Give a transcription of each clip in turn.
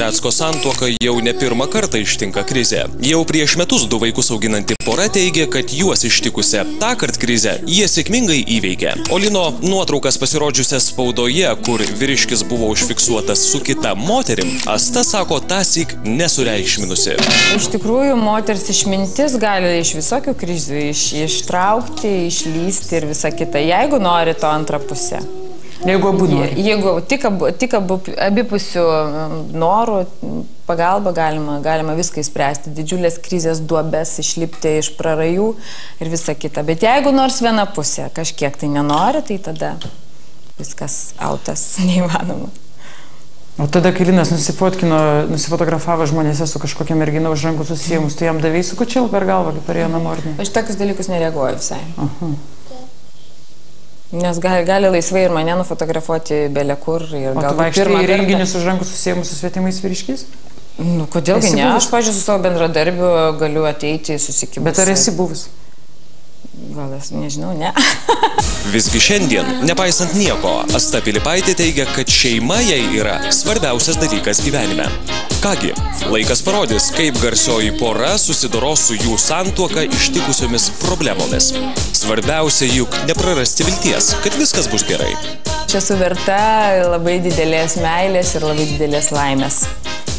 Terlecko santuoką jau ne pirmą kartą ištinka krizė. Jau prieš metus 2 vaikus auginanti pora teigia, kad juos ištikusią tąkart krizę jie sėkmingai įveikė. O Lino nuotraukas pasirodžiusias spaudoje, kur vyriškis buvo užfiksuotas su kita moterim, Asta sako tąsyk nesureikšminusi. Iš tikrųjų, moters išmintis gali iš visokių krizių ištraukti, išlysti ir visa kita, jeigu nori to antrą pusę. Jeigu abu nori. Jeigu tik abipusių norų pagalba galima viską įspręsti. Didžiulės krizės duobės, išlipti iš prarajų ir visa kita. Bet jeigu nors viena pusė kažkiek tai nenori, tai tada viskas autas neįmanoma. O tada, kai Linas nusifotografavo žmonėse su kažkokia mergina už rankų susijimus, tai jam davėjai su kučelu per galvą, kaip parėjo namo ar ne? Aš tokius dalykus nereaguoju visai. Nes gali laisvai ir mane nufotografuoti belekur. O tu vaikštai į renginius už rankų susijimus su svetimais vyriškiais? Nu, kodėlgi ne? Aš, pavyzdžiui, su savo bendradarbiu galiu ateiti susikibus. Bet ar esi buvus? Gal aš nežinau, ne. Visgi šiandien, nepaisant nieko, Asta Pilypaitė teigia, kad šeima jai yra svarbiausias dalykas gyvenime. Kągi, laikas parodys, kaip garsioji pora susidoros su jų santuoka ištikusiomis problemomis. Svarbiausia juk neprarasti vilties, kad viskas bus gerai. Čia esu verta labai didelės meilės ir labai didelės laimės.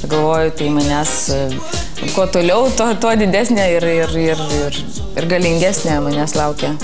Galvoju, tai manęs kuo toliau, tuo didesnė ir galingesnė manęs laukia